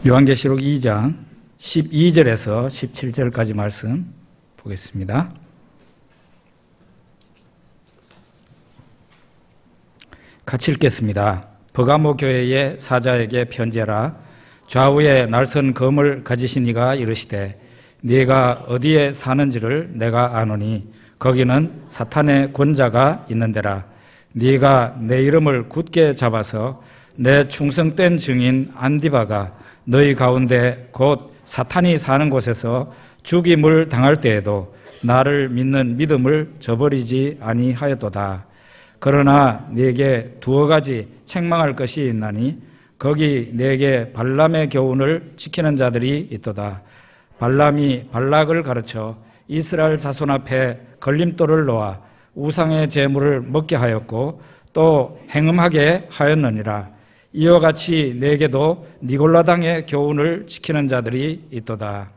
요한계시록 2장 12절에서 17절까지 말씀 보겠습니다. 같이 읽겠습니다. 버가모 교회의 사자에게 편지하라. 좌우에 날선 검을 가지신 이가 이르시되 네가 어디에 사는지를 내가 아노니 거기는 사탄의 권자가 있는 데라. 네가 내 이름을 굳게 잡아서 내 충성된 증인 안디바가 너희 가운데 곧 사탄이 사는 곳에서 죽임을 당할 때에도 나를 믿는 믿음을 저버리지 아니하였도다. 그러나 네게 두어 가지 책망할 것이 있나니 거기 네게 발람의 교훈을 지키는 자들이 있도다. 발람이 발락을 가르쳐 이스라엘 자손 앞에 걸림돌을 놓아 우상의 제물을 먹게 하였고 또 행음하게 하였느니라. 이와 같이 네게도 니골라당의 교훈을 지키는 자들이 있도다.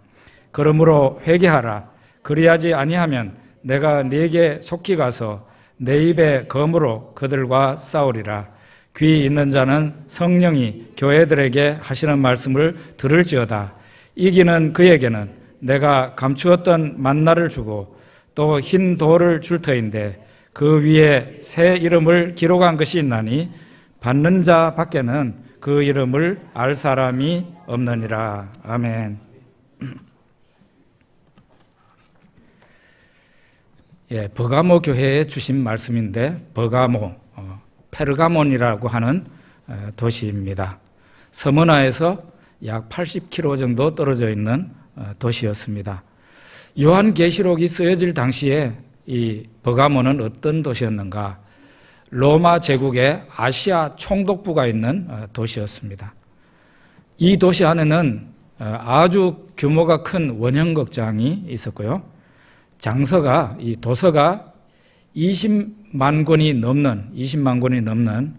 그러므로 회개하라. 그리하지 아니하면 내가 네게 속히 가서 내 입의 검으로 그들과 싸우리라. 귀 있는 자는 성령이 교회들에게 하시는 말씀을 들을지어다. 이기는 그에게는 내가 감추었던 만나를 주고 또 흰 돌을 줄 터인데 그 위에 새 이름을 기록한 것이 있나니 받는 자 밖에는 그 이름을 알 사람이 없느니라. 아멘. 버가모 교회에 주신 말씀인데 버가모, 페르가몬이라고 하는 도시입니다. 서머나에서 약 80km 정도 떨어져 있는 도시였습니다. 요한계시록이 쓰여질 당시에 이 버가모는 어떤 도시였는가? 로마 제국의 아시아 총독부가 있는 도시였습니다. 이 도시 안에는 아주 규모가 큰 원형극장이 있었고요. 장서가, 이 도서가 20만 권이 넘는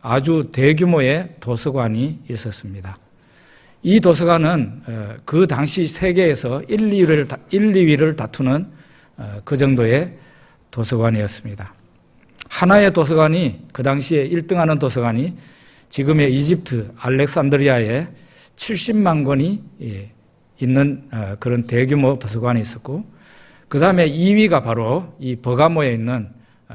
아주 대규모의 도서관이 있었습니다. 이 도서관은 그 당시 세계에서 1, 2위를 다투는 그 정도의 도서관이었습니다. 하나의 도서관이, 그 당시에 1등하는 도서관이 지금의 이집트 알렉산드리아에 70만 권이 있는 그런 대규모 도서관이 있었고, 그 다음에 2위가 바로 이 버가모에 있는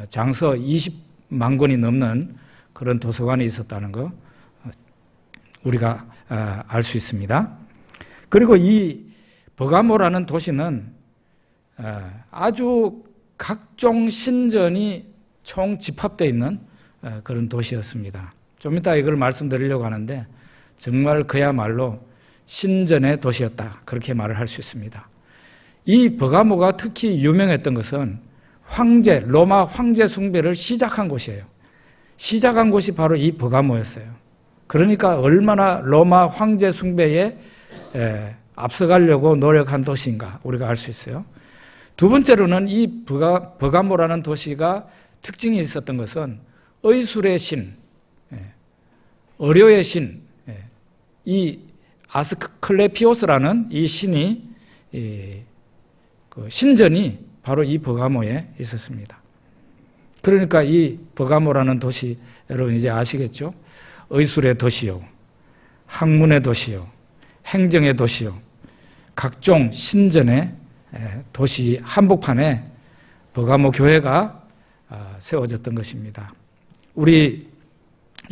장서 20만 권이 넘는 그런 도서관이 있었다는 거 우리가 알 수 있습니다. 그리고 이 버가모라는 도시는 아주 각종 신전이 총 집합되어 있는 그런 도시였습니다. 좀 이따 이걸 말씀드리려고 하는데 정말 그야말로 신전의 도시였다, 그렇게 말을 할 수 있습니다. 이 버가모가 특히 유명했던 것은 로마 황제 숭배를 시작한 곳이에요. 시작한 곳이 바로 이 버가모였어요. 그러니까 얼마나 로마 황제 숭배에 앞서가려고 노력한 도시인가 우리가 알 수 있어요. 두 번째로는 이 버가모라는 도시가 특징이 있었던 것은 의술의 신, 의료의 신, 이 아스클레피오스라는 이 신이 그 신전이 바로 이 버가모에 있었습니다. 그러니까 이 버가모라는 도시, 여러분 이제 아시겠죠? 의술의 도시요, 학문의 도시요, 행정의 도시요, 각종 신전의 도시 한복판에 버가모 교회가 세워졌던 것입니다. 우리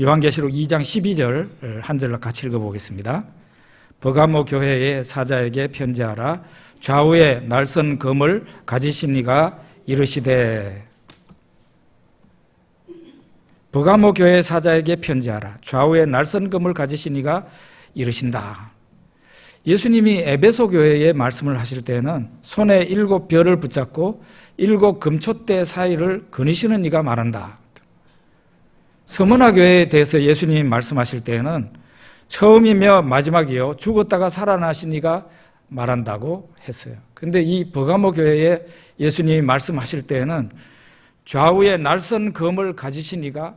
요한계시록 2장 12절 한 절로 같이 읽어보겠습니다. 버가모 교회의 사자에게 편지하라. 좌우에 날선 검을 가지신 이가 이르시되. 버가모 교회의 사자에게 편지하라. 좌우에 날선 검을 가지신 이가 이르신다. 예수님이 에베소 교회에 말씀을 하실 때는 손에 7별을 붙잡고 7 금촛대 사이를 거니시는 이가 말한다. 서머나 교회에 대해서 예수님이 말씀하실 때는 처음이며 마지막이요 죽었다가 살아나신 이가 말한다고 했어요. 그런데 이 버가모 교회에 예수님이 말씀하실 때는 좌우에 날선 검을 가지신 이가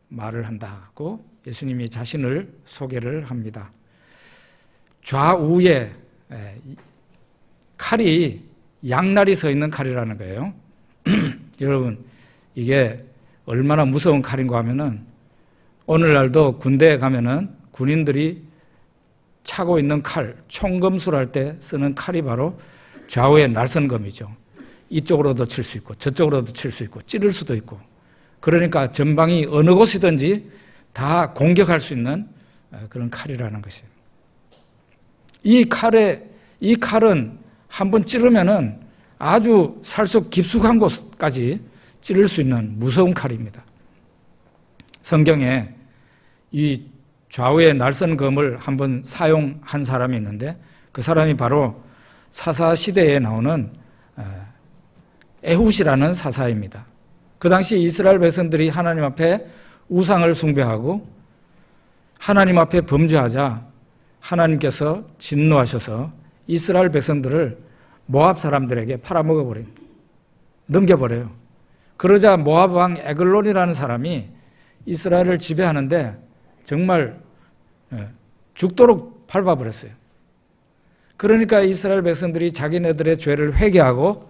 말을 한다고 예수님이 자신을 소개를 합니다. 좌우에 칼이 양날이 서 있는 칼이라는 거예요. 여러분, 이게 얼마나 무서운 칼인가 하면은 오늘날도 군대에 가면은 군인들이 차고 있는 칼, 총검술할 때 쓰는 칼이 바로 좌우의 날선검이죠. 이쪽으로도 칠 수 있고 저쪽으로도 칠 수 있고 찌를 수도 있고, 그러니까 전방이 어느 곳이든지 다 공격할 수 있는 그런 칼이라는 것이에요. 이 칼은 한번 찌르면은 아주 살속 깊숙한 곳까지 찌를 수 있는 무서운 칼입니다. 성경에 이 좌우의 날선검을 한번 사용한 사람이 있는데, 그 사람이 바로 사사시대에 나오는 에훗이라는 사사입니다. 그 당시 이스라엘 백성들이 하나님 앞에 우상을 숭배하고 하나님 앞에 범죄하자 하나님께서 진노하셔서 이스라엘 백성들을 모압 사람들에게 팔아먹어버립니다. 넘겨버려요. 그러자 모압 왕 에글론이라는 사람이 이스라엘을 지배하는데 정말 죽도록 밟아버렸어요. 그러니까 이스라엘 백성들이 자기네들의 죄를 회개하고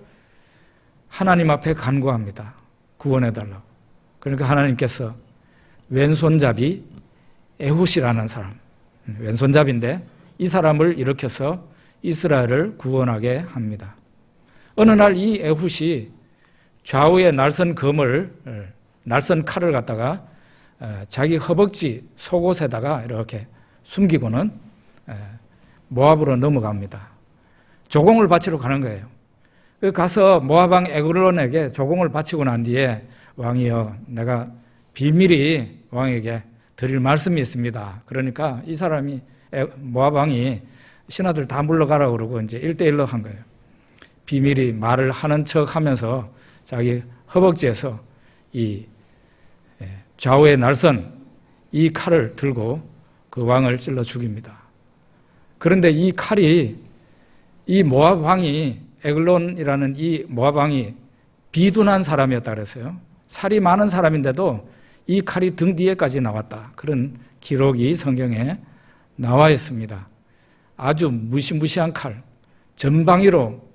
하나님 앞에 간구합니다. 구원해달라고. 그러니까 하나님께서 왼손잡이 에훗이라는 사람, 왼손잡이인데 이 사람을 일으켜서 이스라엘을 구원하게 합니다. 어느 날 이 에훗이 좌우의 날선 칼을 갖다가 자기 허벅지 속옷에다가 이렇게 숨기고는 모압으로 넘어갑니다. 조공을 바치러 가는 거예요. 가서 모압 왕 에글론에게 조공을 바치고 난 뒤에, 왕이여, 내가 비밀히 왕에게 드릴 말씀이 있습니다. 그러니까 이 사람이, 모압 왕이 신하들 다 물러가라고 그러고 이제 1대1로 한 거예요. 비밀히 말을 하는 척 하면서 자기 허벅지에서 이 좌우의 날선 이 칼을 들고 그 왕을 찔러 죽입니다. 그런데 이 칼이, 이 모압 왕이, 에글론이라는 이 모압 왕이 비둔한 사람이었다 그랬어요. 살이 많은 사람인데도 이 칼이 등 뒤에까지 나왔다. 그런 기록이 성경에 나와 있습니다. 아주 무시무시한 칼, 전방위로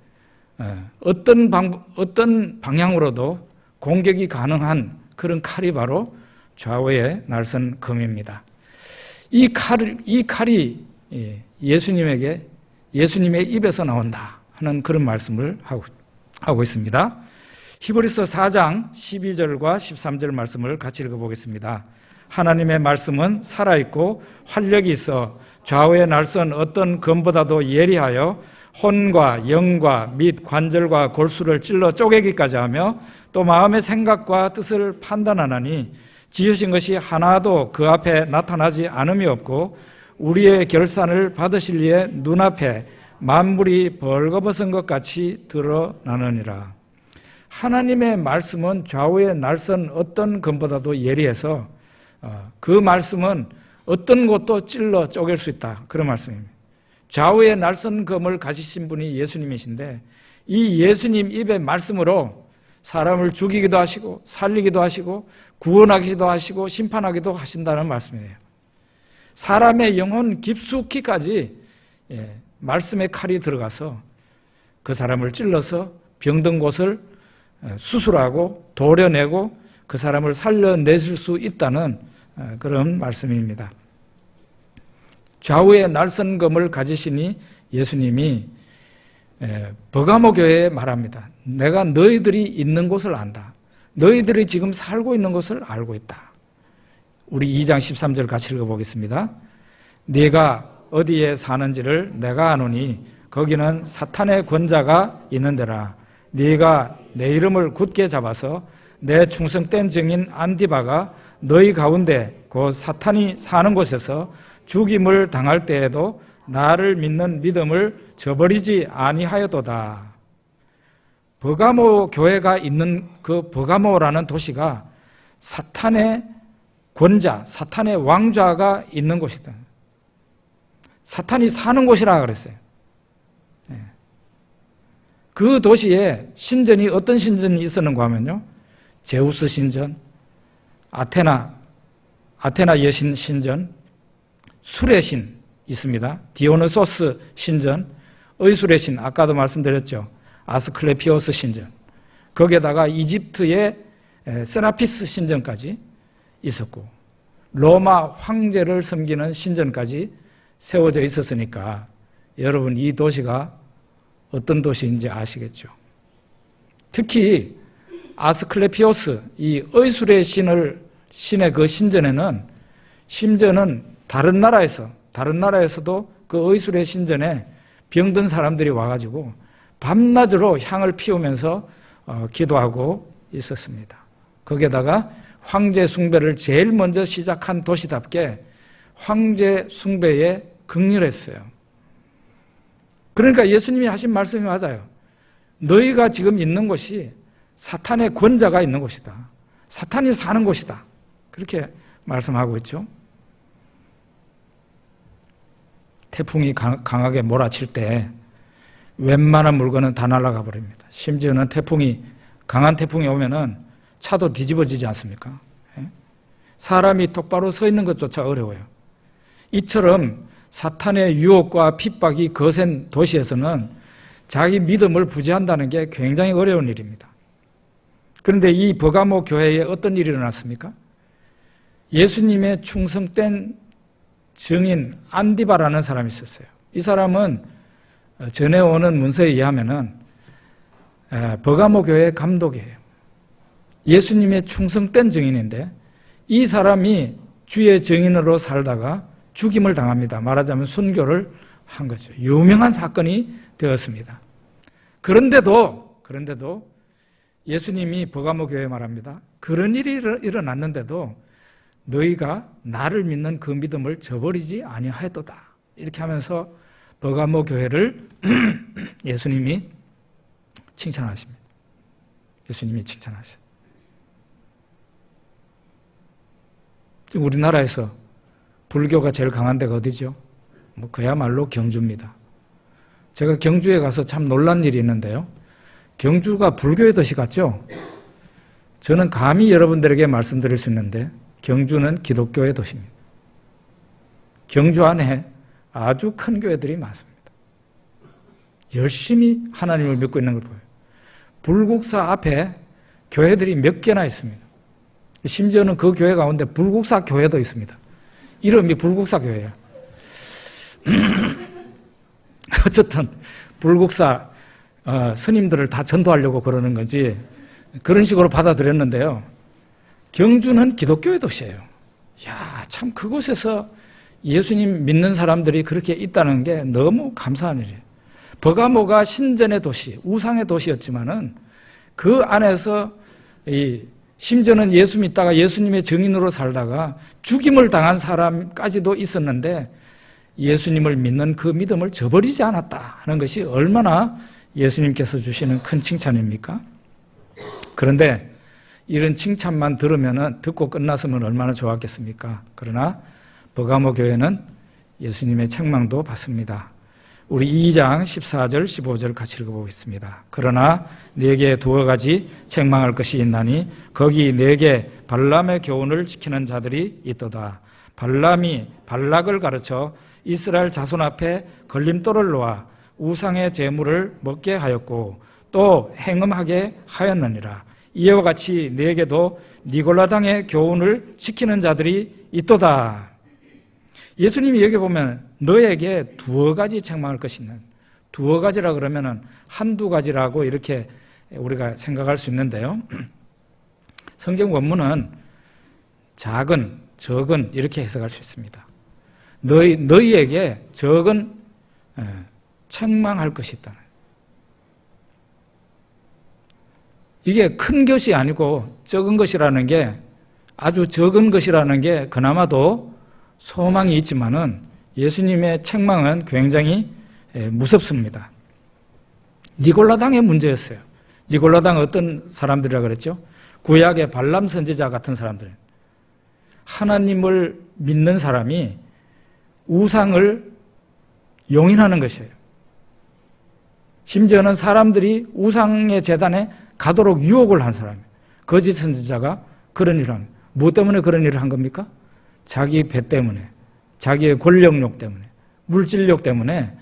어떤 방향으로도 공격이 가능한 그런 칼이 바로 좌우의 날선 검입니다. 이 칼이 예수님의 입에서 나온다 하는 그런 말씀을 하고 있습니다. 히브리서 4장 12절과 13절 말씀을 같이 읽어보겠습니다. 하나님의 말씀은 살아있고 활력이 있어 좌우의 날선 어떤 검보다도 예리하여 혼과 영과 및 관절과 골수를 찔러 쪼개기까지 하며 또 마음의 생각과 뜻을 판단하나니 지으신 것이 하나도 그 앞에 나타나지 않음이 없고 우리의 결산을 받으실 이의 눈앞에 만물이 벌거벗은 것 같이 드러나느니라. 하나님의 말씀은 좌우의 날선 어떤 검보다도 예리해서 그 말씀은 어떤 곳도 찔러 쪼갤 수 있다. 그런 말씀입니다. 좌우의 날선 검을 가지신 분이 예수님이신데 이 예수님 입의 말씀으로 사람을 죽이기도 하시고 살리기도 하시고 구원하기도 하시고 심판하기도 하신다는 말씀이에요. 사람의 영혼 깊숙이까지 말씀의 칼이 들어가서 그 사람을 찔러서 병든 곳을 수술하고 도려내고 그 사람을 살려내실 수 있다는 그런 말씀입니다. 좌우의 날선검을 가지시니 예수님이 버가모 교회에 말합니다. 내가 너희들이 있는 곳을 안다. 너희들이 지금 살고 있는 곳을 알고 있다. 우리 2장 13절 같이 읽어보겠습니다. 네가 어디에 사는지를 내가 아노니 거기는 사탄의 권자가 있는 데라. 네가 내 이름을 굳게 잡아서 내 충성된 증인 안디바가 너희 가운데 곧 사탄이 사는 곳에서 죽임을 당할 때에도 나를 믿는 믿음을 저버리지 아니하였도다. 버가모 교회가 있는 그 버가모라는 도시가 사탄의 권자, 사탄의 왕좌가 있는 곳이다. 사탄이 사는 곳이라 그랬어요. 그 도시에 신전이 어떤 신전이 있었는가 하면요, 제우스 신전, 아테나 여신 신전, 술의 신 있습니다. 디오누소스 신전, 의술의 신, 아까도 말씀드렸죠. 아스클레피오스 신전, 거기에다가 이집트의 세라피스 신전까지 있었고 로마 황제를 섬기는 신전까지 세워져 있었으니까 여러분 이 도시가 어떤 도시인지 아시겠죠? 특히 아스클레피오스, 이 의술의 신의 그 신전에는 심지어는 다른 나라에서도 그 의술의 신전에 병든 사람들이 와가지고 밤낮으로 향을 피우면서 기도하고 있었습니다. 거기에다가 황제 숭배를 제일 먼저 시작한 도시답게 황제 숭배에 극렬했어요. 그러니까 예수님이 하신 말씀이 맞아요. 너희가 지금 있는 곳이 사탄의 권자가 있는 곳이다. 사탄이 사는 곳이다. 그렇게 말씀하고 있죠. 태풍이 강하게 몰아칠 때 웬만한 물건은 다 날아가 버립니다. 심지어는 강한 태풍이 오면은 차도 뒤집어지지 않습니까? 사람이 똑바로 서 있는 것조차 어려워요. 이처럼 사탄의 유혹과 핍박이 거센 도시에서는 자기 믿음을 부지한다는 게 굉장히 어려운 일입니다. 그런데 이 버가모 교회에 어떤 일이 일어났습니까? 예수님의 충성된 증인 안디바라는 사람이 있었어요. 이 사람은 전해오는 문서에 의하면은 버가모 교회의 감독이에요. 예수님의 충성된 증인인데 이 사람이 주의 증인으로 살다가 죽임을 당합니다. 말하자면 순교를 한 거죠. 유명한 사건이 되었습니다. 그런데도 예수님이 버가모 교회에 말합니다. 그런 일이 일어났는데도 너희가 나를 믿는 그 믿음을 저버리지 아니하였도다. 이렇게 하면서 버가모 교회를 예수님이 칭찬하십니다. 예수님이 칭찬하셔요. 지금 우리나라에서 불교가 제일 강한 데가 어디죠? 그야말로 경주입니다. 제가 경주에 가서 참 놀란 일이 있는데요. 경주가 불교의 도시 같죠? 저는 감히 여러분들에게 말씀드릴 수 있는데 경주는 기독교의 도시입니다. 경주 안에 아주 큰 교회들이 많습니다. 열심히 하나님을 믿고 있는 걸 보여요. 불국사 앞에 교회들이 몇 개나 있습니다. 심지어는 그 교회 가운데 불국사 교회도 있습니다. 이름이 불국사 교회예요. 어쨌든 불국사 스님들을 다 전도하려고 그러는 건지 그런 식으로 받아들였는데요. 경주는 기독교의 도시예요. 참 그곳에서 예수님 믿는 사람들이 그렇게 있다는 게 너무 감사한 일이에요. 버가모가 신전의 도시, 우상의 도시였지만은 그 안에서 심지어는 예수 믿다가 예수님의 증인으로 살다가 죽임을 당한 사람까지도 있었는데 예수님을 믿는 그 믿음을 저버리지 않았다 하는 것이 얼마나 예수님께서 주시는 큰 칭찬입니까? 그런데 이런 칭찬만 듣고 끝났으면 얼마나 좋았겠습니까? 그러나 버가모 교회는 예수님의 책망도 받습니다. 우리 2장 14절 15절 같이 읽어보겠습니다. 그러나 네게 두어 가지 책망할 것이 있나니 거기 네게 발람의 교훈을 지키는 자들이 있도다. 발람이 발락을 가르쳐 이스라엘 자손 앞에 걸림돌을 놓아 우상의 제물을 먹게 하였고 또 행음하게 하였느니라. 이와 같이 네게도 니골라당의 교훈을 지키는 자들이 있도다. 예수님이 여기 보면 너에게 두어 가지 책망할 것이 있는, 두어 가지라 그러면은 한두 가지라고 이렇게 우리가 생각할 수 있는데요. 성경 원문은 작은, 적은 이렇게 해석할 수 있습니다. 너희에게 적은 책망할 것이 있다. 이게 큰 것이 아니고 적은 것이라는 게, 아주 적은 것이라는 게 그나마도 소망이 있지만은 예수님의 책망은 굉장히 무섭습니다. 니골라당의 문제였어요. 니골라당 어떤 사람들이라 그랬죠? 구약의 발람 선지자 같은 사람들. 하나님을 믿는 사람이 우상을 용인하는 것이에요. 심지어는 사람들이 우상의 제단에 가도록 유혹을 한 사람이에요. 거짓 선지자가 그런 일을 합니다. 무엇 때문에 그런 일을 한 겁니까? 자기 배 때문에, 자기의 권력욕 때문에, 물질욕 때문에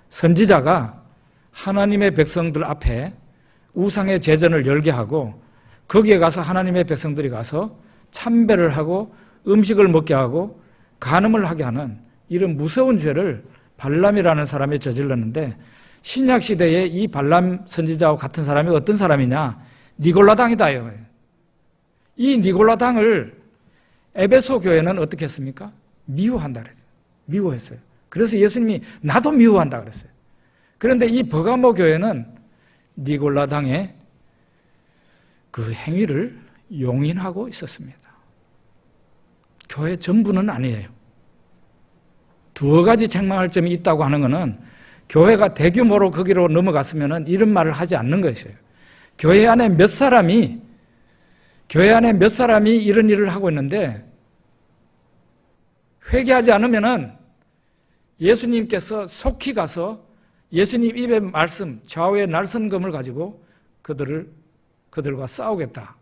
선지자가 하나님의 백성들 앞에 우상의 제전을 열게 하고 거기에 가서 하나님의 백성들이 가서 참배를 하고 음식을 먹게 하고 간음을 하게 하는 이런 무서운 죄를 발람이라는 사람이 저질렀는데, 신약 시대에 이 발람 선지자와 같은 사람이 어떤 사람이냐? 니골라당이다. 이 니골라당을 에베소 교회는 어떻게 했습니까? 미워한다 그랬어요. 미워했어요. 그래서 예수님이 나도 미워한다 그랬어요. 그런데 이 버가모 교회는 니골라당의 그 행위를 용인하고 있었습니다. 교회 전부는 아니에요. 두어 가지 책망할 점이 있다고 하는 것은 교회가 대규모로 거기로 넘어갔으면 이런 말을 하지 않는 것이에요. 교회 안에 몇 사람이 이런 일을 하고 있는데 회개하지 않으면 예수님께서 속히 가서 예수님 입의 말씀, 좌우의 날선검을 가지고 그들과 싸우겠다.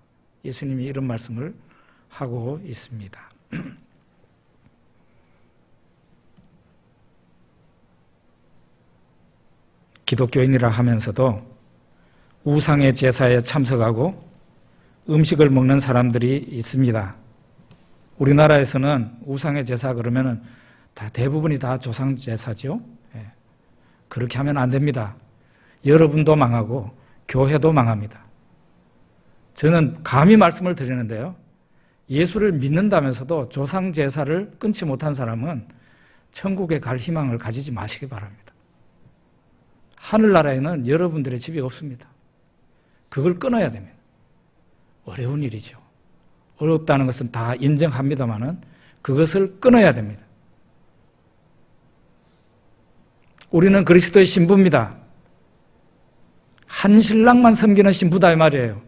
예수님이 이런 말씀을 하고 있습니다. 기독교인이라 하면서도 우상의 제사에 참석하고 음식을 먹는 사람들이 있습니다. 우리나라에서는 우상의 제사 그러면은 대부분이 다 조상 제사죠. 그렇게 하면 안 됩니다. 여러분도 망하고 교회도 망합니다. 저는 감히 말씀을 드리는데요. 예수를 믿는다면서도 조상 제사를 끊지 못한 사람은 천국에 갈 희망을 가지지 마시기 바랍니다. 하늘나라에는 여러분들의 집이 없습니다. 그걸 끊어야 됩니다. 어려운 일이죠. 어렵다는 것은 다 인정합니다만은 그것을 끊어야 됩니다. 우리는 그리스도의 신부입니다. 한 신랑만 섬기는 신부다 이 말이에요.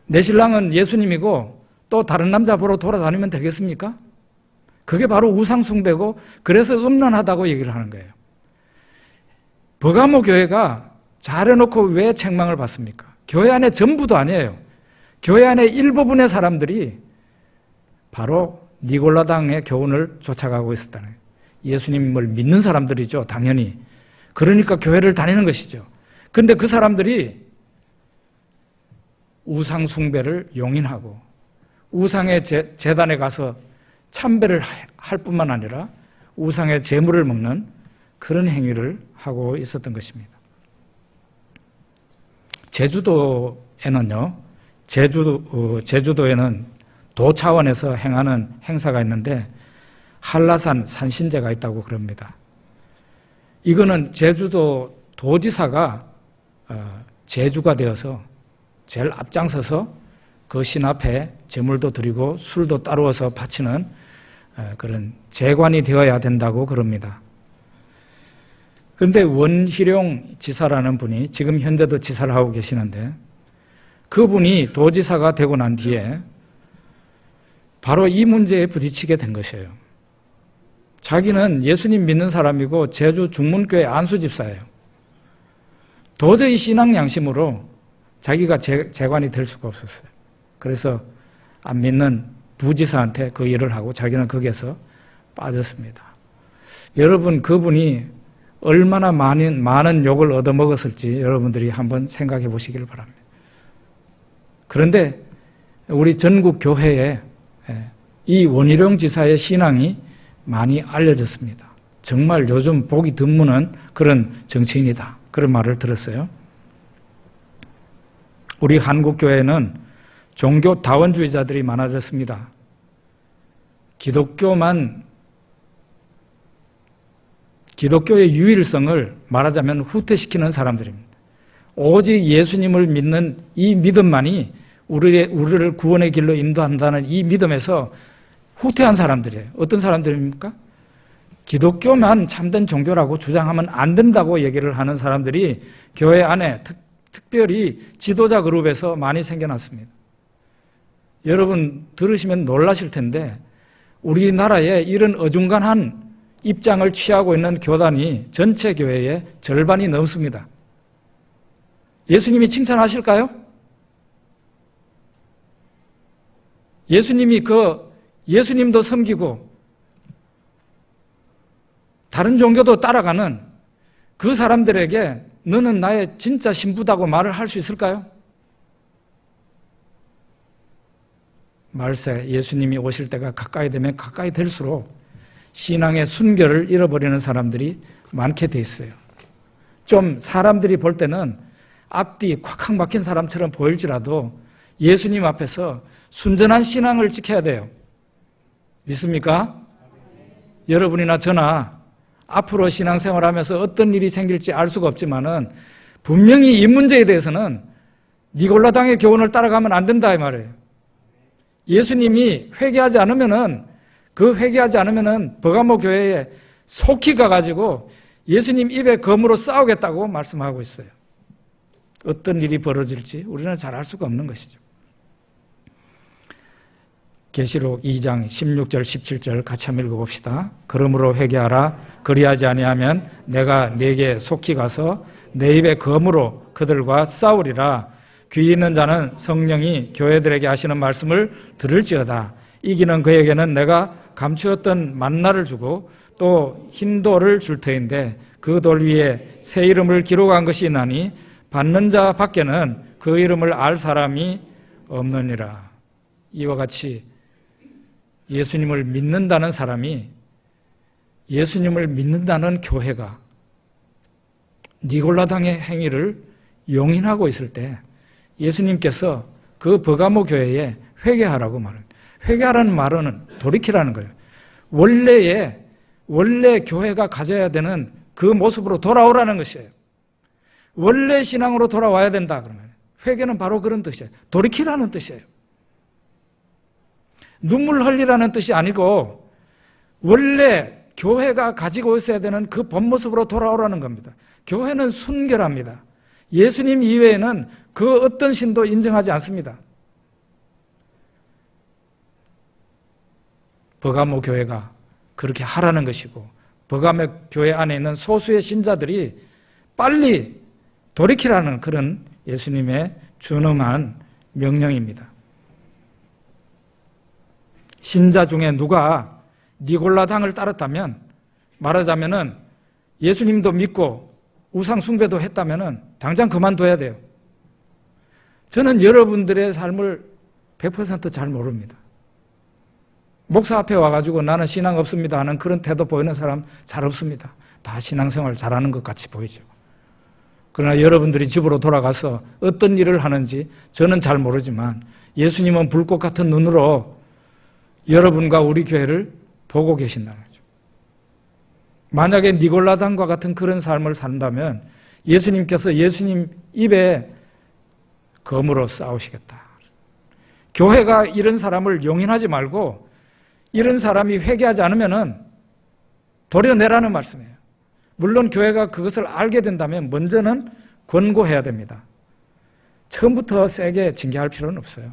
내 신랑은 예수님이고 또 다른 남자 보러 돌아다니면 되겠습니까? 그게 바로 우상숭배고 그래서 음란하다고 얘기를 하는 거예요. 버가모 교회가 잘해놓고 왜 책망을 받습니까? 교회 안에 전부도 아니에요. 교회 안에 일부분의 사람들이 바로 니골라당의 교훈을 쫓아가고 있었다는 거예요. 예수님을 믿는 사람들이죠, 당연히. 그러니까 교회를 다니는 것이죠. 그런데 그 사람들이 우상 숭배를 용인하고 우상의 제단에 가서 참배를 할 뿐만 아니라 우상의 제물을 먹는 그런 행위를 하고 있었던 것입니다. 제주도에는요, 제주도에는 도 차원에서 행하는 행사가 있는데 한라산 산신제가 있다고 그럽니다. 이거는 제주도 도지사가 제주가 되어서 제일 앞장서서 그 신 앞에 제물도 드리고 술도 따르어서 바치는 그런 제관이 되어야 된다고 그럽니다. 그런데 원희룡 지사라는 분이 지금 현재도 지사를 하고 계시는데 그분이 도지사가 되고 난 뒤에 바로 이 문제에 부딪히게 된 것이에요. 자기는 예수님 믿는 사람이고 제주 중문교회 안수집사예요. 도저히 신앙 양심으로 자기가 재관이 될 수가 없었어요. 그래서 안 믿는 부지사한테 그 일을 하고 자기는 거기에서 빠졌습니다. 여러분, 그분이 얼마나 많은 욕을 얻어먹었을지 여러분들이 한번 생각해 보시기를 바랍니다. 그런데 우리 전국 교회에 이 원희룡 지사의 신앙이 많이 알려졌습니다. 정말 요즘 보기 드무는 그런 정치인이다. 그런 말을 들었어요. 우리 한국교회는 종교 다원주의자들이 많아졌습니다. 기독교의 유일성을 말하자면 후퇴시키는 사람들입니다. 오직 예수님을 믿는 이 믿음만이 우리를 구원의 길로 인도한다는 이 믿음에서 후퇴한 사람들이에요. 어떤 사람들입니까? 기독교만 참된 종교라고 주장하면 안 된다고 얘기를 하는 사람들이 교회 안에 특별히 지도자 그룹에서 많이 생겨났습니다. 여러분 들으시면 놀라실 텐데 우리나라에 이런 어중간한 입장을 취하고 있는 교단이 전체 교회의 절반이 넘습니다. 예수님이 칭찬하실까요? 예수님도 섬기고 다른 종교도 따라가는 그 사람들에게 너는 나의 진짜 신부다고 말을 할 수 있을까요? 말세 예수님이 오실 때가 가까이 되면 가까이 될수록 신앙의 순결을 잃어버리는 사람들이 많게 돼 있어요. 좀 사람들이 볼 때는 앞뒤 콱콱 막힌 사람처럼 보일지라도 예수님 앞에서 순전한 신앙을 지켜야 돼요. 믿습니까? 여러분이나 저나 앞으로 신앙생활하면서 어떤 일이 생길지 알 수가 없지만은 분명히 이 문제에 대해서는 니골라당의 교훈을 따라가면 안 된다 이 말이에요. 예수님이 회개하지 않으면은 버가모 교회에 속히 가가지고 예수님 입에 검으로 싸우겠다고 말씀하고 있어요. 어떤 일이 벌어질지 우리는 잘 알 수가 없는 것이죠. 계시록 2장 16절 17절 같이 한번 읽어봅시다. 그러므로 회개하라. 그리하지 아니하면 내가 네게 속히 가서 내 입에 검으로 그들과 싸우리라. 귀 있는 자는 성령이 교회들에게 하시는 말씀을 들을지어다. 이기는 그에게는 내가 감추었던 만나를 주고 또 흰 돌을 줄 터인데 그 돌 위에 새 이름을 기록한 것이 있나니 받는 자 밖에는 그 이름을 알 사람이 없느니라. 이와 같이 예수님을 믿는다는 사람이, 예수님을 믿는다는 교회가 니골라당의 행위를 용인하고 있을 때 예수님께서 그 버가모 교회에 회개하라고 말합니다. 회개하라는 말은 돌이키라는 거예요. 원래 교회가 가져야 되는 그 모습으로 돌아오라는 것이에요. 원래 신앙으로 돌아와야 된다 그러면 회개는 바로 그런 뜻이에요. 돌이키라는 뜻이에요. 눈물 흘리라는 뜻이 아니고 원래 교회가 가지고 있어야 되는 그 본 모습으로 돌아오라는 겁니다. 교회는 순결합니다. 예수님 이외에는 그 어떤 신도 인정하지 않습니다. 버가모 교회가 그렇게 하라는 것이고 버가모 교회 안에 있는 소수의 신자들이 빨리 돌이키라는 그런 예수님의 준엄한 명령입니다. 신자 중에 누가 니골라당을 따랐다면, 말하자면은 예수님도 믿고 우상 숭배도 했다면은 당장 그만둬야 돼요. 저는 여러분들의 삶을 100% 잘 모릅니다. 목사 앞에 와가지고 나는 신앙 없습니다 하는 그런 태도 보이는 사람 잘 없습니다. 다 신앙생활 잘하는 것 같이 보이죠. 그러나 여러분들이 집으로 돌아가서 어떤 일을 하는지 저는 잘 모르지만 예수님은 불꽃 같은 눈으로 여러분과 우리 교회를 보고 계신다는 거죠. 만약에 니골라당과 같은 그런 삶을 산다면 예수님께서 예수님 입에 검으로 싸우시겠다. 교회가 이런 사람을 용인하지 말고 이런 사람이 회개하지 않으면 도려내라는 말씀이에요. 물론 교회가 그것을 알게 된다면 먼저는 권고해야 됩니다. 처음부터 세게 징계할 필요는 없어요.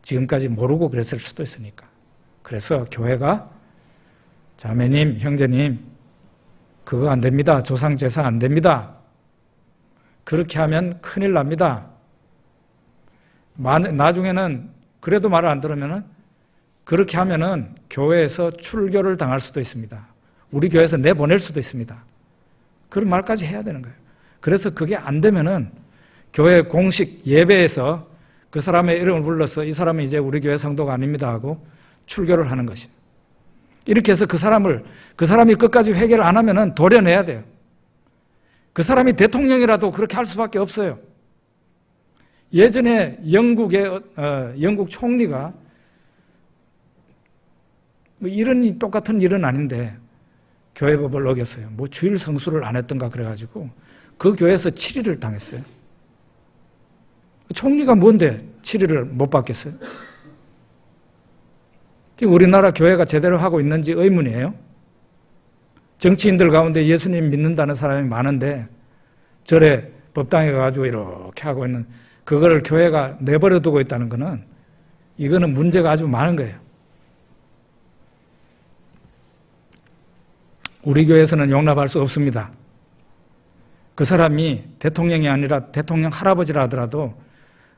지금까지 모르고 그랬을 수도 있으니까. 그래서 교회가 자매님, 형제님 그거 안 됩니다. 조상제사 안 됩니다. 그렇게 하면 큰일 납니다. 나중에는 그래도 말을 안 들으면 그렇게 하면은 교회에서 출교를 당할 수도 있습니다. 우리 교회에서 내보낼 수도 있습니다. 그런 말까지 해야 되는 거예요. 그래서 그게 안 되면은 교회 공식 예배에서 그 사람의 이름을 불러서 이 사람은 이제 우리 교회 성도가 아닙니다 하고 출교를 하는 것입니다. 이렇게 해서 그 사람이 끝까지 회개를 안 하면은 도려내야 돼요. 그 사람이 대통령이라도 그렇게 할 수밖에 없어요. 예전에 영국 총리가 이런 똑같은 일은 아닌데 교회법을 어겼어요. 주일 성수를 안 했던가 그래가지고 그 교회에서 7일을 당했어요. 총리가 뭔데 7일을 못 받겠어요? 지금 우리나라 교회가 제대로 하고 있는지 의문이에요. 정치인들 가운데 예수님 믿는다는 사람이 많은데 절에 법당에 가가지고 이렇게 하고 있는 그거를 교회가 내버려 두고 있다는 거는 이거는 문제가 아주 많은 거예요. 우리 교회에서는 용납할 수 없습니다. 그 사람이 대통령이 아니라 대통령 할아버지라 하더라도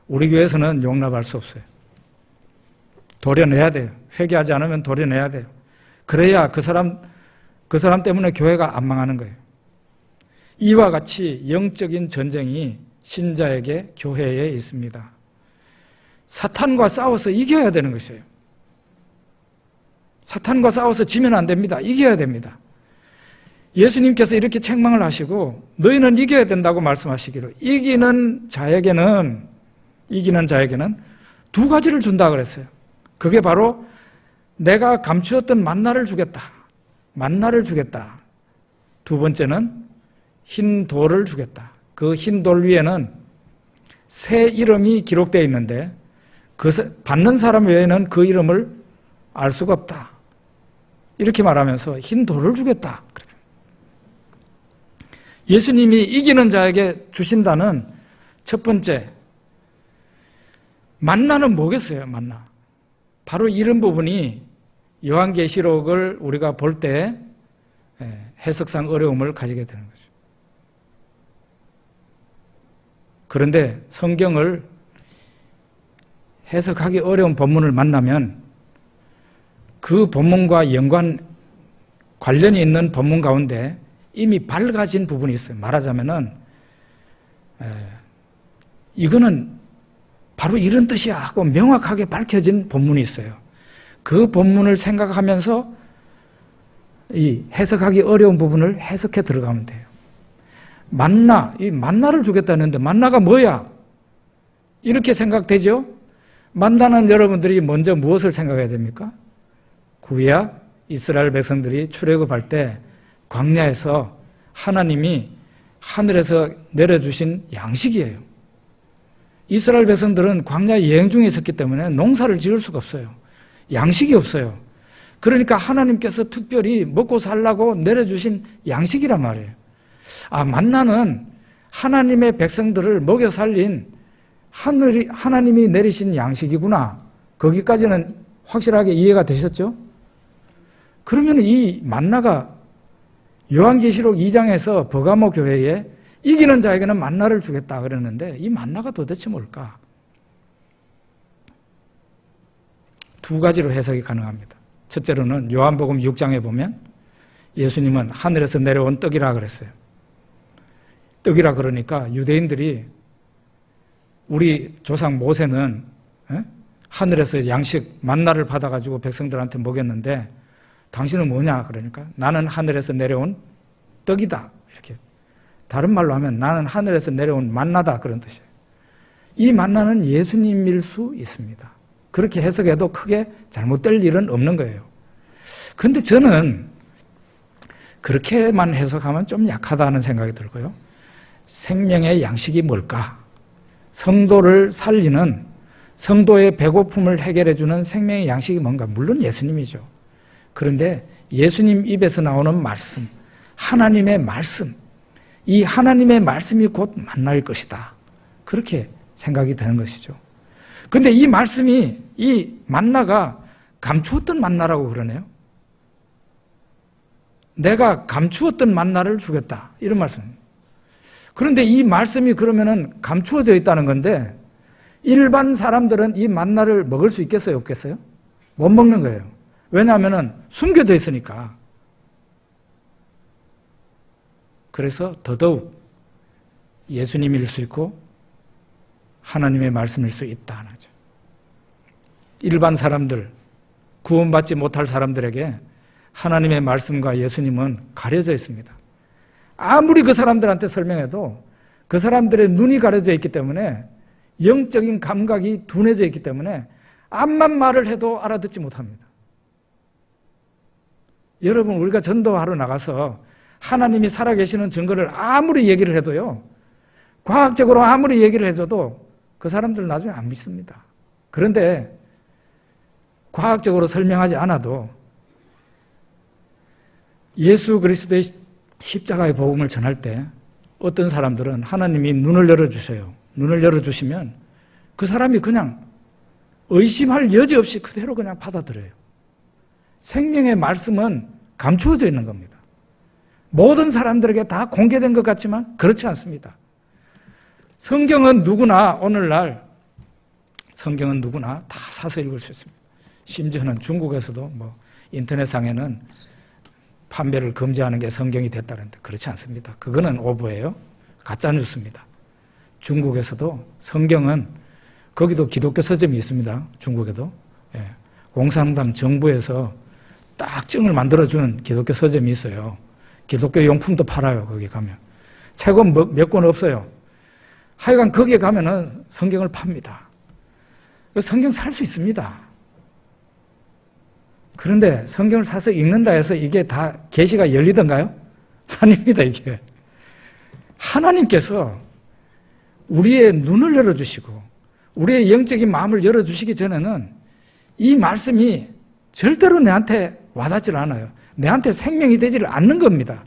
우리 교회에서는 용납할 수 없어요. 도려내야 돼요. 회개하지 않으면 도려내야 돼요. 그래야 그 사람 때문에 교회가 안 망하는 거예요. 이와 같이 영적인 전쟁이 신자에게 교회에 있습니다. 사탄과 싸워서 이겨야 되는 것이에요. 사탄과 싸워서 지면 안 됩니다. 이겨야 됩니다. 예수님께서 이렇게 책망을 하시고 너희는 이겨야 된다고 말씀하시기로 이기는 자에게는 두 가지를 준다 그랬어요. 그게 바로 내가 감추었던 만나를 주겠다. 만나를 주겠다. 두 번째는 흰 돌을 주겠다. 그 흰 돌 위에는 새 이름이 기록되어 있는데 받는 사람 외에는 그 이름을 알 수가 없다. 이렇게 말하면서 흰 돌을 주겠다. 예수님이 이기는 자에게 주신다는 첫 번째 만나는 뭐겠어요? 만나. 바로 이런 부분이 요한계시록을 우리가 볼 때 해석상 어려움을 가지게 되는 거죠. 그런데 성경을 해석하기 어려운 본문을 만나면 그 본문과 관련이 있는 본문 가운데 이미 밝아진 부분이 있어요. 말하자면은 이거는 바로 이런 뜻이야 하고 명확하게 밝혀진 본문이 있어요. 그 본문을 생각하면서 이 해석하기 어려운 부분을 해석해 들어가면 돼요. 이 만나를 주겠다는데 만나가 뭐야? 이렇게 생각되죠? 만나는 여러분들이 먼저 무엇을 생각해야 됩니까? 구약 이스라엘 백성들이 출애굽할 때 광야에서 하나님이 하늘에서 내려주신 양식이에요. 이스라엘 백성들은 광야 여행 중에 있었기 때문에 농사를 지을 수가 없어요. 양식이 없어요. 그러니까 하나님께서 특별히 먹고 살라고 내려주신 양식이란 말이에요. 만나는 하나님의 백성들을 먹여 살린 하나님이 내리신 양식이구나. 거기까지는 확실하게 이해가 되셨죠? 그러면 이 만나가 요한계시록 2장에서 버가모 교회에 이기는 자에게는 만나를 주겠다 그랬는데 이 만나가 도대체 뭘까? 두 가지로 해석이 가능합니다. 첫째로는 요한복음 6장에 보면 예수님은 하늘에서 내려온 떡이라 그랬어요. 떡이라 그러니까 유대인들이 우리 조상 모세는 하늘에서 양식 만나를 받아가지고 백성들한테 먹였는데 당신은 뭐냐? 그러니까 나는 하늘에서 내려온 떡이다. 이렇게 다른 말로 하면 나는 하늘에서 내려온 만나다 그런 뜻이에요. 이 만나는 예수님일 수 있습니다. 그렇게 해석해도 크게 잘못될 일은 없는 거예요. 그런데 저는 그렇게만 해석하면 좀 약하다는 생각이 들고요. 생명의 양식이 뭘까? 성도를 살리는 성도의 배고픔을 해결해주는 생명의 양식이 뭔가? 물론 예수님이죠. 그런데 예수님 입에서 나오는 말씀, 하나님의 말씀, 이 하나님의 말씀이 곧 만나일 것이다. 그렇게 생각이 되는 것이죠. 그런데 이 말씀이, 이 만나가 감추었던 만나라고 그러네요. 내가 감추었던 만나를 주겠다. 이런 말씀입니다. 그런데 이 말씀이 그러면은 감추어져 있다는 건데 일반 사람들은 이 만나를 먹을 수 있겠어요? 없겠어요? 못 먹는 거예요. 왜냐하면 숨겨져 있으니까. 그래서 더더욱 예수님일 수 있고 하나님의 말씀일 수 있다는 거죠. 일반 사람들, 구원받지 못할 사람들에게 하나님의 말씀과 예수님은 가려져 있습니다. 아무리 그 사람들한테 설명해도 그 사람들의 눈이 가려져 있기 때문에 영적인 감각이 둔해져 있기 때문에 암만 말을 해도 알아듣지 못합니다. 여러분, 우리가 전도하러 나가서 하나님이 살아계시는 증거를 아무리 얘기를 해도요, 과학적으로 아무리 얘기를 해줘도 그 사람들은 나중에 안 믿습니다. 그런데 과학적으로 설명하지 않아도 예수 그리스도의 십자가의 복음을 전할 때 어떤 사람들은 하나님이 눈을 열어주세요. 눈을 열어주시면 그 사람이 그냥 의심할 여지 없이 그대로 그냥 받아들여요. 생명의 말씀은 감추어져 있는 겁니다. 모든 사람들에게 다 공개된 것 같지만 그렇지 않습니다. 성경은 누구나 오늘날 성경은 누구나 다 사서 읽을 수 있습니다. 심지어는 중국에서도 인터넷상에는 판매를 금지하는 게 성경이 됐다는데 그렇지 않습니다. 그거는 오보예요. 가짜 뉴스입니다. 중국에서도 성경은 거기도 기독교 서점이 있습니다. 중국에도. 공산당 정부에서 딱 증을 만들어준 기독교 서점이 있어요. 기독교 용품도 팔아요. 거기 가면. 책은 몇 권 없어요. 하여간 거기에 가면은 성경을 팝니다. 성경 살 수 있습니다. 그런데 성경을 사서 읽는다 해서 이게 다 계시가 열리던가요? 아닙니다, 이게. 하나님께서 우리의 눈을 열어주시고 우리의 영적인 마음을 열어주시기 전에는 이 말씀이 절대로 내한테 와닿질 않아요. 내한테 생명이 되지를 않는 겁니다.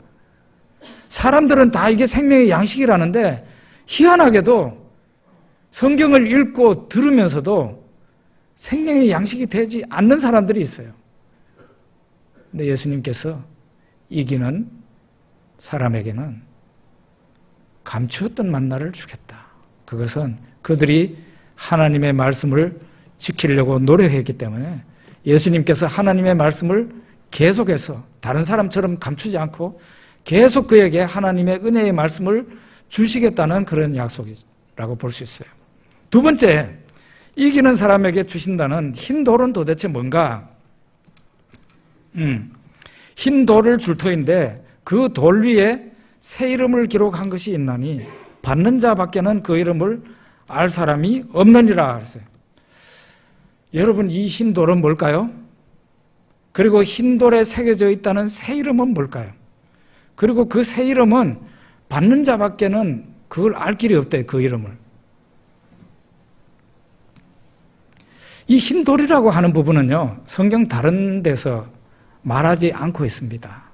사람들은 다 이게 생명의 양식이라는데 희한하게도 성경을 읽고 들으면서도 생명의 양식이 되지 않는 사람들이 있어요. 근데 예수님께서 이기는 사람에게는 감추었던 만나를 주겠다. 그것은 그들이 하나님의 말씀을 지키려고 노력했기 때문에 예수님께서 하나님의 말씀을 계속해서 다른 사람처럼 감추지 않고 계속 그에게 하나님의 은혜의 말씀을 주시겠다는 그런 약속이라고 볼 수 있어요. 두 번째, 이기는 사람에게 주신다는 흰 돌은 도대체 뭔가? 흰 돌을 줄 터인데 그 돌 위에 새 이름을 기록한 것이 있나니 받는 자밖에는 그 이름을 알 사람이 없느니라 그랬어요. 여러분, 이 흰 돌은 뭘까요? 그리고 흰 돌에 새겨져 있다는 새 이름은 뭘까요? 그리고 그 새 이름은 받는 자밖에는 그걸 알 길이 없대요. 그 이름을. 이 흰 돌이라고 하는 부분은요, 성경 다른 데서 말하지 않고 있습니다.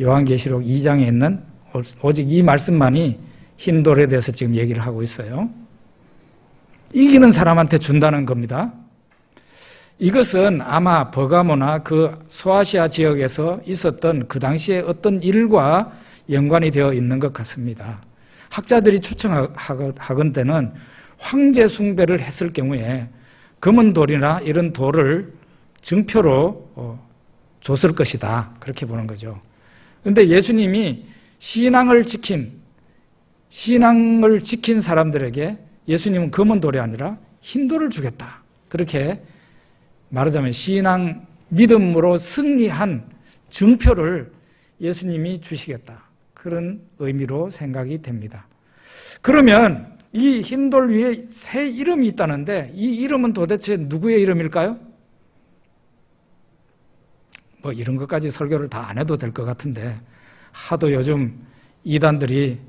요한계시록 2장에 있는 오직 이 말씀만이 흰 돌에 대해서 지금 얘기를 하고 있어요. 이기는 사람한테 준다는 겁니다. 이것은 아마 버가모나 그 소아시아 지역에서 있었던 그 당시에 어떤 일과 연관이 되어 있는 것 같습니다. 학자들이 추정하건대는 황제 숭배를 했을 경우에 검은 돌이나 이런 돌을 증표로 줬을 것이다. 그렇게 보는 거죠. 그런데 예수님이 신앙을 지킨 사람들에게 예수님은 검은 돌이 아니라 흰 돌을 주겠다. 그렇게 말하자면 신앙, 믿음으로 승리한 증표를 예수님이 주시겠다. 그런 의미로 생각이 됩니다. 그러면 이 흰 돌 위에 새 이름이 있다는데 이 이름은 도대체 누구의 이름일까요? 뭐 이런 것까지 설교를 다 안 해도 될 것 같은데 하도 요즘 이단들이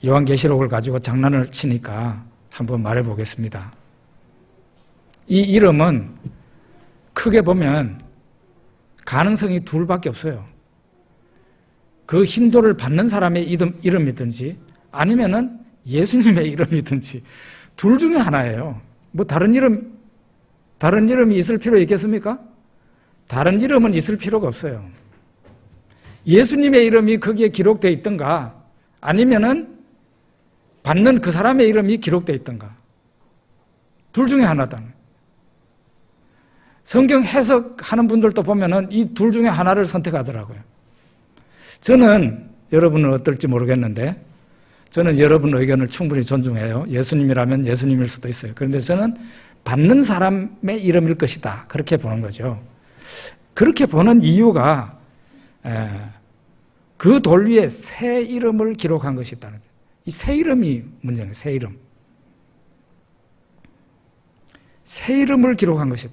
요한계시록을 가지고 장난을 치니까 한번 말해 보겠습니다. 이 이름은 크게 보면 가능성이 둘밖에 없어요. 그 흰 돌을 받는 사람의 이름이든지 아니면은 예수님의 이름이든지 둘 중에 하나예요. 뭐 다른 이름이 있을 필요 있겠습니까? 다른 이름은 있을 필요가 없어요. 예수님의 이름이 거기에 기록되어 있던가 아니면은 받는 그 사람의 이름이 기록되어 있던가 둘 중에 하나다. 성경 해석하는 분들도 보면은 이 둘 중에 하나를 선택하더라고요. 저는 여러분은 어떨지 모르겠는데 저는 여러분 의견을 충분히 존중해요. 예수님이라면 예수님일 수도 있어요. 그런데 저는 받는 사람의 이름일 것이다. 그렇게 보는 거죠. 그렇게 보는 이유가 그 돌 위에 새 이름을 기록한 것이 있다는 거예요. 이 새 이름이 문제예요. 새 이름. 새 이름을 기록한 것이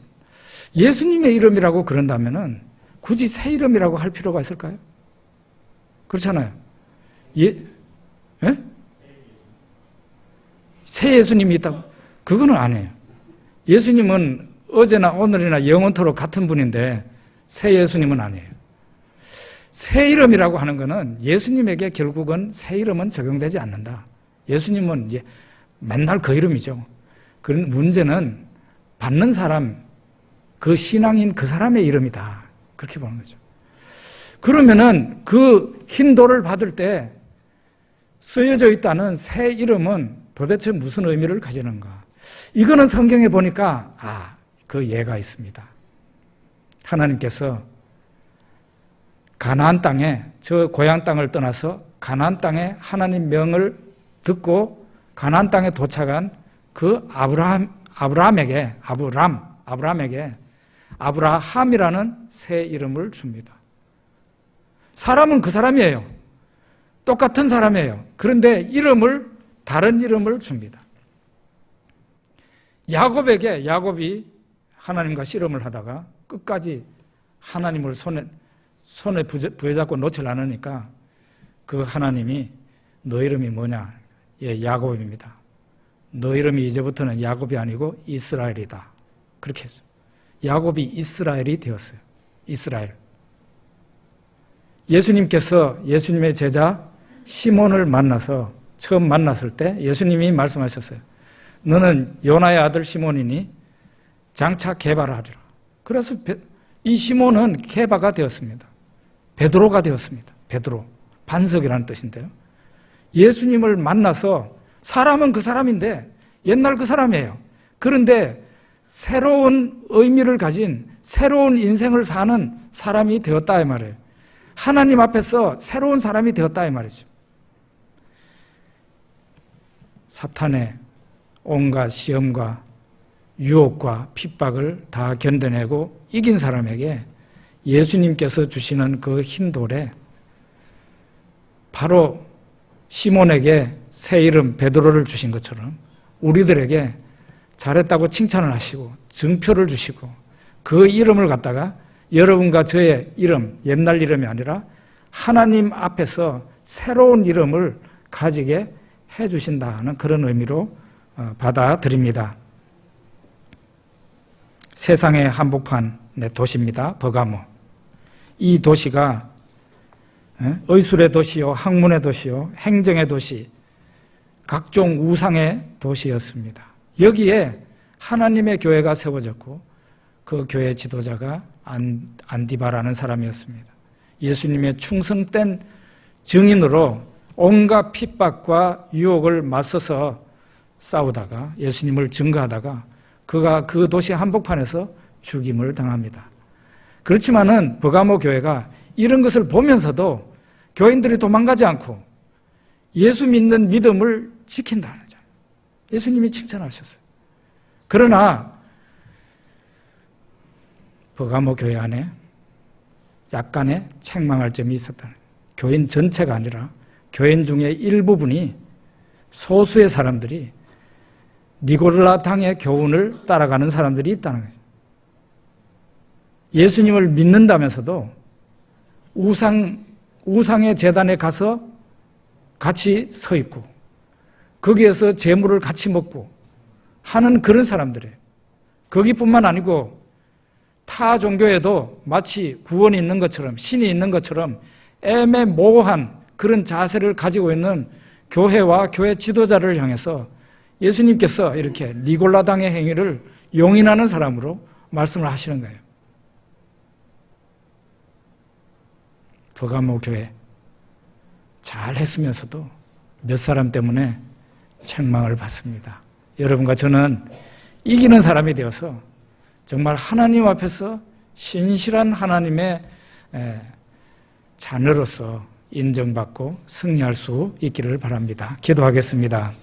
예수님의 이름이라고 그런다면은 굳이 새 이름이라고 할 필요가 있을까요? 그렇잖아요. 새 예수님이 있다고? 그거는 아니에요. 예수님은 어제나 오늘이나 영원토록 같은 분인데 새 예수님은 아니에요. 새 이름이라고 하는 것은 예수님에게 결국은 새 이름은 적용되지 않는다. 예수님은 이제 맨날 그 이름이죠. 그런 문제는 받는 사람, 그 신앙인 그 사람의 이름이다. 그렇게 보는 거죠. 그러면은 그 흰 돌을 받을 때 쓰여져 있다는 새 이름은 도대체 무슨 의미를 가지는가? 이거는 성경에 보니까 그 예가 있습니다. 하나님께서 가나안 땅에 저 고향 땅을 떠나서 가나안 땅에 하나님 명을 듣고 가나안 땅에 도착한 그 아브라함에게 아브라함이라는 새 이름을 줍니다. 사람은 그 사람이에요. 똑같은 사람이에요. 그런데 다른 이름을 줍니다. 야곱이 하나님과 씨름을 하다가 끝까지 하나님을 손에 부여잡고 놓질 않으니까 그 하나님이 너 이름이 뭐냐? 예, 야곱입니다. 너 이름이 이제부터는 야곱이 아니고 이스라엘이다. 그렇게 했어요. 야곱이 이스라엘이 되었어요. 이스라엘. 예수님께서 예수님의 제자 시몬을 처음 만났을 때 예수님이 말씀하셨어요. 너는 요나의 아들 시몬이니 장차 게바를 하리라. 그래서 이 시몬은 게바가 되었습니다. 베드로가 되었습니다. 베드로. 반석이라는 뜻인데요. 예수님을 만나서 사람은 그 사람인데 옛날 그 사람이에요. 그런데 새로운 의미를 가진 새로운 인생을 사는 사람이 되었다 이 말이에요. 하나님 앞에서 새로운 사람이 되었다 이 말이죠. 사탄의 온갖 시험과 유혹과 핍박을 다 견뎌내고 이긴 사람에게 예수님께서 주시는 그 흰 돌에 바로 시몬에게 새 이름 베드로를 주신 것처럼 우리들에게 잘했다고 칭찬을 하시고 증표를 주시고 그 이름을 갖다가 여러분과 저의 이름, 옛날 이름이 아니라 하나님 앞에서 새로운 이름을 가지게 해주신다는 그런 의미로 받아들입니다. 세상의 한복판의 도시입니다. 버가모. 이 도시가 의술의 도시요, 학문의 도시요, 행정의 도시, 각종 우상의 도시였습니다. 여기에 하나님의 교회가 세워졌고 그 교회 지도자가 안디바라는 사람이었습니다. 예수님의 충성된 증인으로 온갖 핍박과 유혹을 맞서서 싸우다가 예수님을 증거하다가 그가 그 도시 한복판에서 죽임을 당합니다. 그렇지만은 버가모 교회가 이런 것을 보면서도 교인들이 도망가지 않고 예수 믿는 믿음을 지킨다는 거죠. 예수님이 칭찬하셨어요. 그러나 버가모 교회 안에 약간의 책망할 점이 있었다는 거예요. 교인 전체가 아니라 교인 중에 일부분이 소수의 사람들이 니골라당의 교훈을 따라가는 사람들이 있다는 거죠. 예수님을 믿는다면서도 우상의 제단에 가서 같이 서 있고 거기에서 재물을 같이 먹고 하는 그런 사람들이에요. 거기뿐만 아니고 타 종교에도 마치 구원이 있는 것처럼 신이 있는 것처럼 애매모호한 그런 자세를 가지고 있는 교회와 교회 지도자를 향해서 예수님께서 이렇게 니골라당의 행위를 용인하는 사람으로 말씀을 하시는 거예요. 버가모 교회 잘 했으면서도 몇 사람 때문에 책망을 받습니다. 여러분과 저는 이기는 사람이 되어서 정말 하나님 앞에서 신실한 하나님의 자녀로서 인정받고 승리할 수 있기를 바랍니다. 기도하겠습니다.